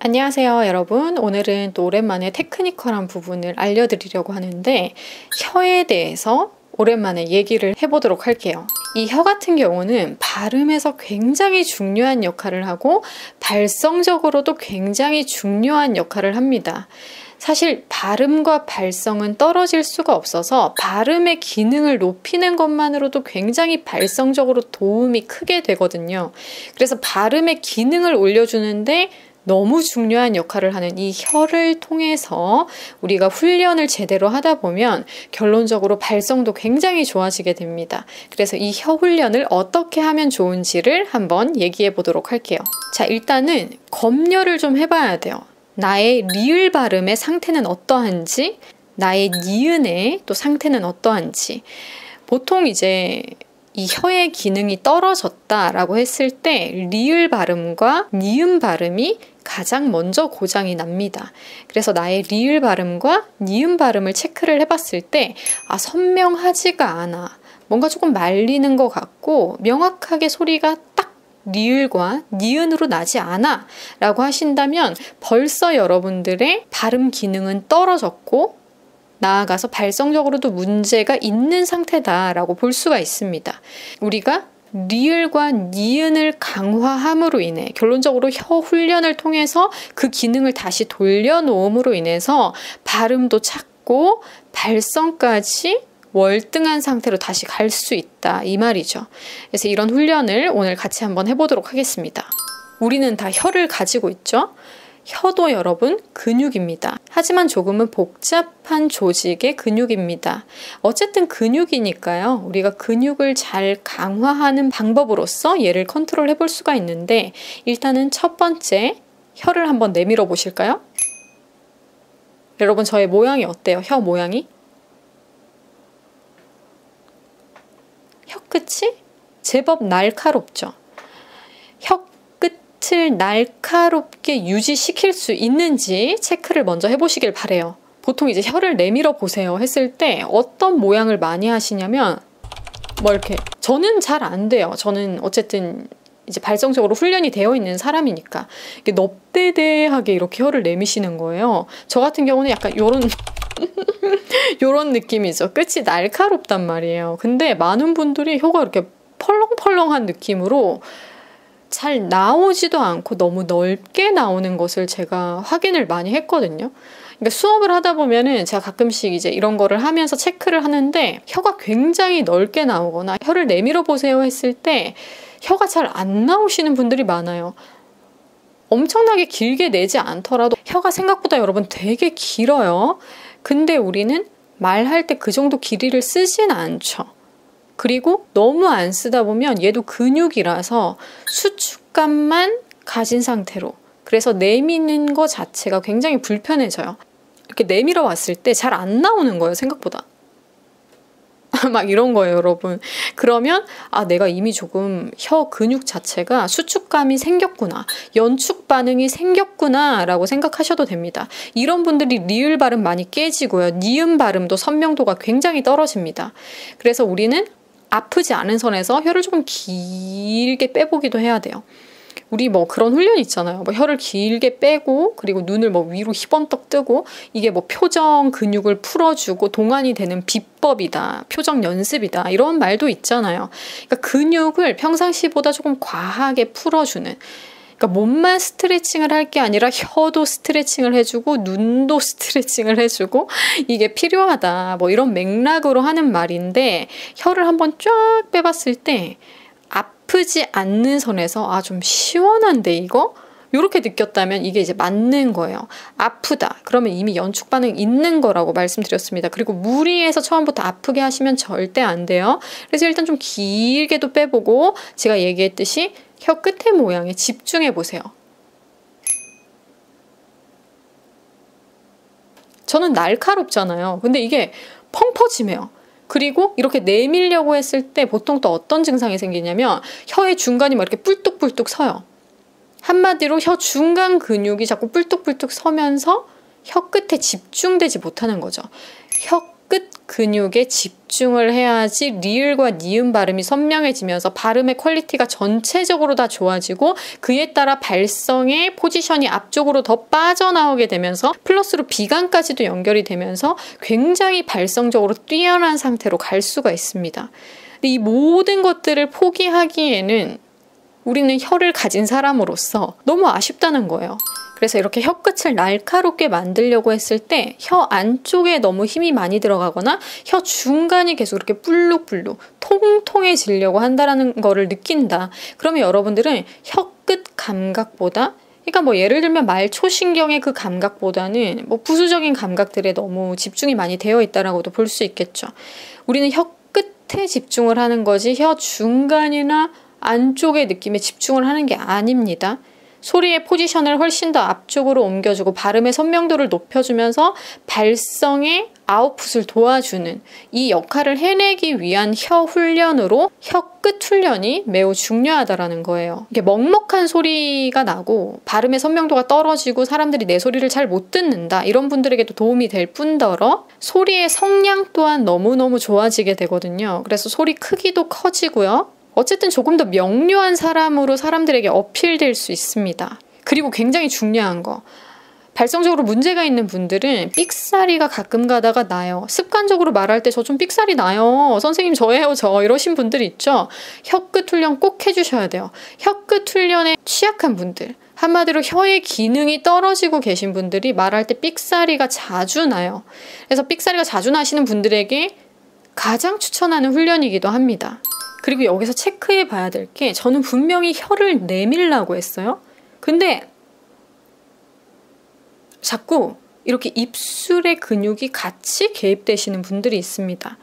안녕하세요 여러분. 오늘은 또 오랜만에 테크니컬한 부분을 알려드리려고 하는데 혀에 대해서 오랜만에 얘기를 해보도록 할게요. 이 혀 같은 경우는 발음에서 굉장히 중요한 역할을 하고 발성적으로도 굉장히 중요한 역할을 합니다. 사실 발음과 발성은 떨어질 수가 없어서 발음의 기능을 높이는 것만으로도 굉장히 발성적으로 도움이 크게 되거든요. 그래서 발음의 기능을 올려주는데 너무 중요한 역할을 하는 이 혀를 통해서 우리가 훈련을 제대로 하다 보면 결론적으로 발성도 굉장히 좋아지게 됩니다. 그래서 이 혀 훈련을 어떻게 하면 좋은지를 한번 얘기해 보도록 할게요. 자, 일단은 검열을 좀 해봐야 돼요. 나의 리을 발음의 상태는 어떠한지, 나의 니은의 또 상태는 어떠한지. 보통 이제 이 혀의 기능이 떨어졌다라고 했을 때 리을 발음과 니은 발음이 가장 먼저 고장이 납니다. 그래서 나의 리을 발음과 니은 발음을 체크를 해봤을 때 선명하지가 않아. 뭔가 조금 말리는 것 같고 명확하게 소리가 딱 리을과 니은으로 나지 않아 라고 하신다면 벌써 여러분들의 발음 기능은 떨어졌고 나아가서 발성적으로도 문제가 있는 상태다라고 볼 수가 있습니다. 우리가 리을과 니은을 강화함으로 인해 결론적으로 혀 훈련을 통해서 그 기능을 다시 돌려놓음으로 인해서 발음도 찾고 발성까지 월등한 상태로 다시 갈 수 있다 이 말이죠. 그래서 이런 훈련을 오늘 같이 한번 해보도록 하겠습니다. 우리는 다 혀를 가지고 있죠. 혀도 여러분 근육입니다. 하지만 조금은 복잡한 조직의 근육입니다. 어쨌든 근육이니까요. 우리가 근육을 잘 강화하는 방법으로서 얘를 컨트롤 해볼 수가 있는데 일단은 첫 번째 혀를 한번 내밀어 보실까요? 여러분 저의 모양이 어때요? 혀 모양이? 혀 끝이 제법 날카롭죠. 혀 끝을 날카롭게 유지시킬 수 있는지 체크를 먼저 해보시길 바래요. 보통 이제 혀를 내밀어 보세요 했을 때 어떤 모양을 많이 하시냐면 이렇게 저는 잘 안 돼요. 저는 어쨌든 이제 발성적으로 훈련이 되어 있는 사람이니까 이게 넙대대하게 이렇게 혀를 내미시는 거예요. 저 같은 경우는 약간 요런 느낌이죠. 끝이 날카롭단 말이에요. 근데 많은 분들이 혀가 이렇게 펄렁펄렁한 느낌으로 잘 나오지도 않고 너무 넓게 나오는 것을 제가 확인을 많이 했거든요. 그러니까 수업을 하다 보면은 제가 가끔씩 이제 이런 거를 하면서 체크를 하는데 혀가 굉장히 넓게 나오거나 혀를 내밀어 보세요 했을 때 혀가 잘 안 나오시는 분들이 많아요. 엄청나게 길게 내지 않더라도 혀가 생각보다 여러분 되게 길어요. 근데 우리는 말할 때 그 정도 길이를 쓰진 않죠. 그리고 너무 안 쓰다 보면 얘도 근육이라서 수축감만 가진 상태로 그래서 내미는 거 자체가 굉장히 불편해져요. 이렇게 내밀어 왔을 때 잘 안 나오는 거예요. 생각보다. 막 이런 거예요 여러분. 그러면 내가 이미 조금 혀 근육 자체가 수축감이 생겼구나, 연축 반응이 생겼구나 라고 생각하셔도 됩니다. 이런 분들이 리을 발음 많이 깨지고요. 니은 발음도 선명도가 굉장히 떨어집니다. 그래서 우리는 아프지 않은 선에서 혀를 조금 길게 빼보기도 해야 돼요. 우리 그런 훈련 있잖아요. 혀를 길게 빼고 그리고 눈을 위로 희번떡 뜨고 이게 표정 근육을 풀어주고 동안이 되는 비법이다. 표정 연습이다. 이런 말도 있잖아요. 그러니까 근육을 평상시보다 조금 과하게 풀어주는 그러니까 몸만 스트레칭을 할 게 아니라 혀도 스트레칭을 해주고 눈도 스트레칭을 해주고 이게 필요하다. 이런 맥락으로 하는 말인데 혀를 한번 쫙 빼봤을 때 아프지 않는 선에서 좀 시원한데 이거? 이렇게 느꼈다면 이게 이제 맞는 거예요. 아프다. 그러면 이미 연축 반응 있는 거라고 말씀드렸습니다. 그리고 무리해서 처음부터 아프게 하시면 절대 안 돼요. 그래서 일단 좀 길게도 빼보고 제가 얘기했듯이 혀 끝의 모양에 집중해 보세요. 저는 날카롭잖아요. 근데 이게 펑퍼짐해요. 그리고 이렇게 내밀려고 했을 때 보통 또 어떤 증상이 생기냐면 혀의 중간이 이렇게 뿔뚝뿔뚝 서요. 한마디로 혀 중간 근육이 자꾸 뿔뚝뿔뚝 서면서 혀 끝에 집중되지 못하는 거죠. 혀 혀끝 근육에 집중을 해야지 리을과 니은 발음이 선명해지면서 발음의 퀄리티가 전체적으로 다 좋아지고 그에 따라 발성의 포지션이 앞쪽으로 더 빠져나오게 되면서 플러스로 비강까지도 연결이 되면서 굉장히 발성적으로 뛰어난 상태로 갈 수가 있습니다. 근데 이 모든 것들을 포기하기에는 우리는 혀를 가진 사람으로서 너무 아쉽다는 거예요. 그래서 이렇게 혀끝을 날카롭게 만들려고 했을 때 혀 안쪽에 너무 힘이 많이 들어가거나 혀 중간이 계속 이렇게 불룩불룩 통통해지려고 한다는 거를 느낀다. 그러면 여러분들은 혀끝 감각보다 그러니까 뭐 예를 들면 말 초신경의 그 감각보다는 뭐 부수적인 감각들에 너무 집중이 많이 되어 있다라고도 볼 수 있겠죠. 우리는 혀 끝에 집중을 하는 거지 혀 중간이나 안쪽의 느낌에 집중을 하는 게 아닙니다. 소리의 포지션을 훨씬 더 앞쪽으로 옮겨주고 발음의 선명도를 높여주면서 발성의 아웃풋을 도와주는 이 역할을 해내기 위한 혀 훈련으로 혀끝 훈련이 매우 중요하다라는 거예요. 이게 먹먹한 소리가 나고 발음의 선명도가 떨어지고 사람들이 내 소리를 잘 못 듣는다 이런 분들에게도 도움이 될 뿐더러 소리의 성량 또한 너무너무 좋아지게 되거든요. 그래서 소리 크기도 커지고요. 어쨌든 조금 더 명료한 사람으로 사람들에게 어필될 수 있습니다. 그리고 굉장히 중요한 거. 발성적으로 문제가 있는 분들은 삑사리가 가끔 가다가 나요. 습관적으로 말할 때 저 좀 삑사리 나요. 선생님 저예요 저 이러신 분들 있죠. 혀끝 훈련 꼭 해주셔야 돼요. 혀끝 훈련에 취약한 분들 한마디로 혀의 기능이 떨어지고 계신 분들이 말할 때 삑사리가 자주 나요. 그래서 삑사리가 자주 나시는 분들에게 가장 추천하는 훈련이기도 합니다. 그리고 여기서 체크해 봐야 될 게 저는 분명히 혀를 내밀라고 했어요. 근데 자꾸 이렇게 입술의 근육이 같이 개입되시는 분들이 있습니다.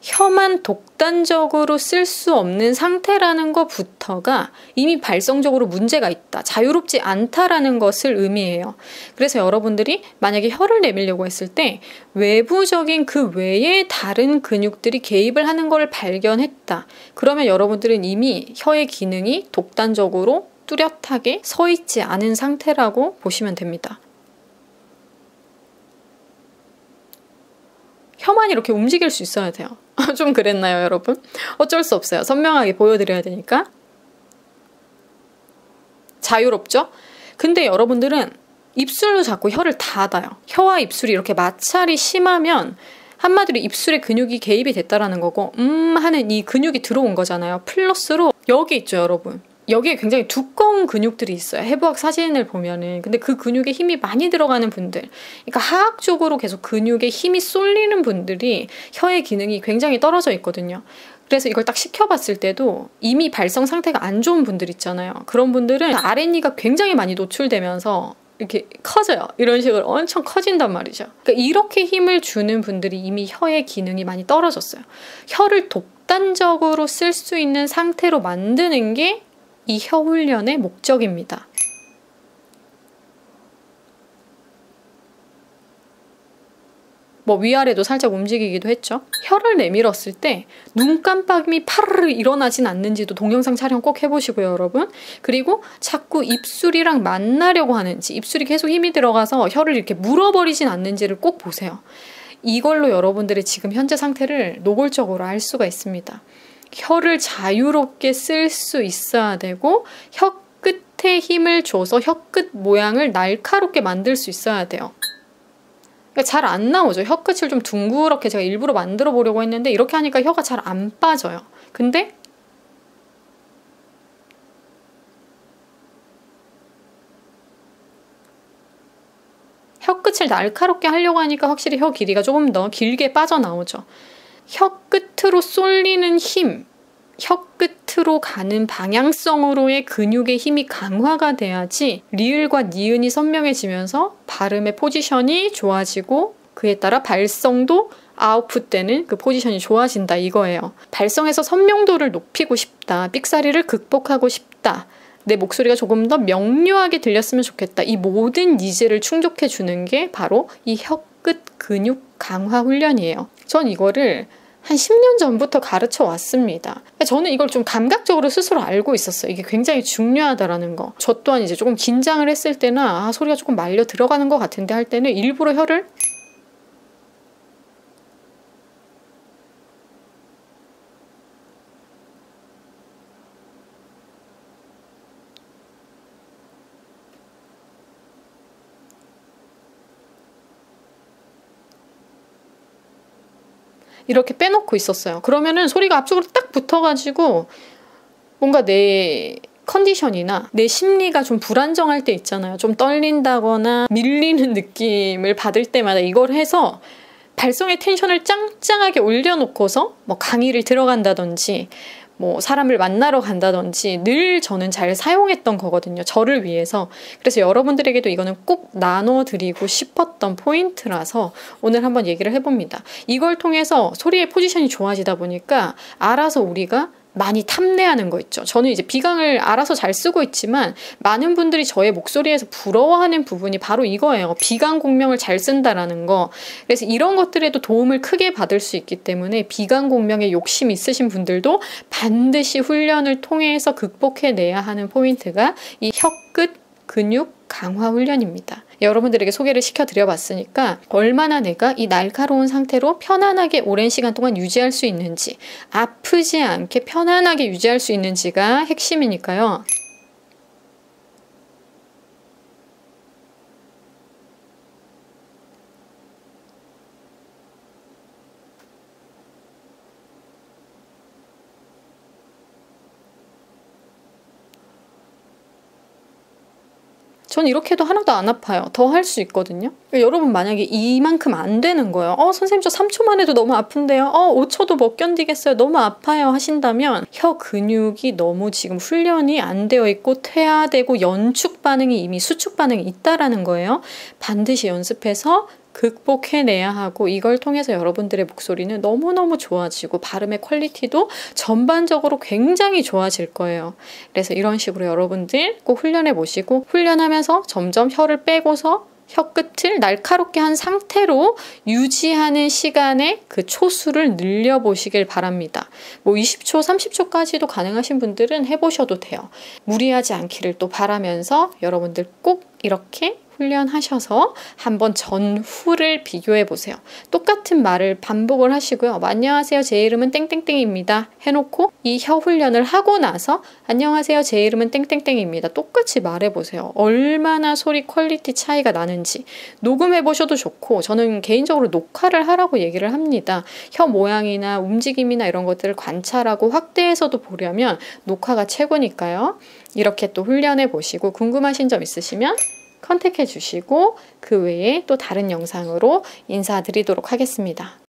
혀만 독단적으로 쓸 수 없는 상태라는 것부터가 이미 발성적으로 문제가 있다, 자유롭지 않다라는 것을 의미해요. 그래서 여러분들이 만약에 혀를 내밀려고 했을 때 외부적인 그 외에 다른 근육들이 개입을 하는 걸 발견했다. 그러면 여러분들은 이미 혀의 기능이 독단적으로 뚜렷하게 서 있지 않은 상태라고 보시면 됩니다. 혀만 이렇게 움직일 수 있어야 돼요. 좀 그랬나요, 여러분? 어쩔 수 없어요. 선명하게 보여드려야 되니까. 자유롭죠? 근데 여러분들은 입술로 자꾸 혀를 닫아요. 혀와 입술이 이렇게 마찰이 심하면 한마디로 입술에 근육이 개입이 됐다라는 거고 하는 이 근육이 들어온 거잖아요. 플러스로 여기 있죠, 여러분. 여기에 굉장히 두꺼운 근육들이 있어요. 해부학 사진을 보면은. 근데 그 근육에 힘이 많이 들어가는 분들, 그러니까 하악적으로 계속 근육에 힘이 쏠리는 분들이 혀의 기능이 굉장히 떨어져 있거든요. 그래서 이걸 딱 시켜봤을 때도 이미 발성 상태가 안 좋은 분들 있잖아요. 그런 분들은 아랫니가 굉장히 많이 노출되면서 이렇게 커져요. 이런 식으로 엄청 커진단 말이죠. 그러니까 이렇게 힘을 주는 분들이 이미 혀의 기능이 많이 떨어졌어요. 혀를 독단적으로 쓸 수 있는 상태로 만드는 게 이 혀 훈련의 목적입니다. 뭐 위아래도 살짝 움직이기도 했죠. 혀를 내밀었을 때 눈 깜빡임이 파르르 일어나진 않는지도 동영상 촬영 꼭 해보시고요, 여러분. 그리고 자꾸 입술이랑 만나려고 하는지, 입술이 계속 힘이 들어가서 혀를 이렇게 물어버리진 않는지를 꼭 보세요. 이걸로 여러분들의 지금 현재 상태를 노골적으로 알 수가 있습니다. 혀를 자유롭게 쓸 수 있어야 되고 혀 끝에 힘을 줘서 혀 끝 모양을 날카롭게 만들 수 있어야 돼요. 그러니까 잘 안 나오죠. 혀 끝을 좀 둥그렇게 제가 일부러 만들어 보려고 했는데 이렇게 하니까 혀가 잘 안 빠져요. 근데 혀 끝을 날카롭게 하려고 하니까 확실히 혀 길이가 조금 더 길게 빠져나오죠. 혀 끝으로 쏠리는 힘, 혀 끝으로 가는 방향성으로의 근육의 힘이 강화가 돼야지 리을과 니은이 선명해지면서 발음의 포지션이 좋아지고 그에 따라 발성도 아웃풋되는 그 포지션이 좋아진다 이거예요. 발성에서 선명도를 높이고 싶다, 삑사리를 극복하고 싶다, 내 목소리가 조금 더 명료하게 들렸으면 좋겠다, 이 모든 니즈를 충족해 주는 게 바로 이 혀 끝 근육 강화 훈련이에요. 전 이거를 한 10년 전부터 가르쳐 왔습니다. 저는 이걸 좀 감각적으로 스스로 알고 있었어요. 이게 굉장히 중요하다라는 거. 저 또한 이제 조금 긴장을 했을 때나 소리가 조금 말려 들어가는 것 같은데 할 때는 일부러 혀를 이렇게 빼놓고 있었어요. 그러면은 소리가 앞쪽으로 딱 붙어가지고 뭔가 내 컨디션이나 내 심리가 좀 불안정할 때 있잖아요. 좀 떨린다거나 밀리는 느낌을 받을 때마다 이걸 해서 발성의 텐션을 짱짱하게 올려놓고서 뭐 강의를 들어간다든지 뭐 사람을 만나러 간다든지 늘 저는 잘 사용했던 거거든요. 저를 위해서. 그래서 여러분들에게도 이거는 꼭 나눠드리고 싶었던 포인트라서 오늘 한번 얘기를 해봅니다. 이걸 통해서 소리의 포지션이 좋아지다 보니까 알아서 우리가 많이 탐내하는 거 있죠. 저는 이제 비강을 알아서 잘 쓰고 있지만 많은 분들이 저의 목소리에서 부러워하는 부분이 바로 이거예요. 비강 공명을 잘 쓴다라는 거. 그래서 이런 것들에도 도움을 크게 받을 수 있기 때문에 비강 공명에 욕심 있으신 분들도 반드시 훈련을 통해서 극복해내야 하는 포인트가 이 혀끝 근육 강화 훈련입니다. 여러분들에게 소개를 시켜드려봤으니까 얼마나 내가 이 날카로운 상태로 편안하게 오랜 시간 동안 유지할 수 있는지, 아프지 않게 편안하게 유지할 수 있는지가 핵심이니까요. 전 이렇게 해도 하나도 안 아파요. 더 할 수 있거든요. 여러분 만약에 이만큼 안 되는 거예요. 선생님 저 3초만 해도 너무 아픈데요. 5초도 못 견디겠어요. 너무 아파요 하신다면 혀 근육이 너무 지금 훈련이 안 되어 있고 퇴화되고 연축 반응이 이미 수축 반응이 있다라는 거예요. 반드시 연습해서 극복해내야 하고 이걸 통해서 여러분들의 목소리는 너무너무 좋아지고 발음의 퀄리티도 전반적으로 굉장히 좋아질 거예요. 그래서 이런 식으로 여러분들 꼭 훈련해 보시고 훈련하면서 점점 혀를 빼고서 혀 끝을 날카롭게 한 상태로 유지하는 시간의 그 초수를 늘려보시길 바랍니다. 뭐 20초, 30초까지도 가능하신 분들은 해보셔도 돼요. 무리하지 않기를 또 바라면서 여러분들 꼭 이렇게 훈련하셔서 한번 전후를 비교해 보세요. 똑같은 말을 반복을 하시고요. 안녕하세요. 제 이름은 땡땡땡입니다. 해놓고 이 혀 훈련을 하고 나서 안녕하세요. 제 이름은 땡땡땡입니다. 똑같이 말해 보세요. 얼마나 소리 퀄리티 차이가 나는지 녹음해 보셔도 좋고 저는 개인적으로 녹화를 하라고 얘기를 합니다. 혀 모양이나 움직임이나 이런 것들을 관찰하고 확대해서도 보려면 녹화가 최고니까요. 이렇게 또 훈련해 보시고 궁금하신 점 있으시면 컨택해 주시고 그 외에 또 다른 영상으로 인사드리도록 하겠습니다.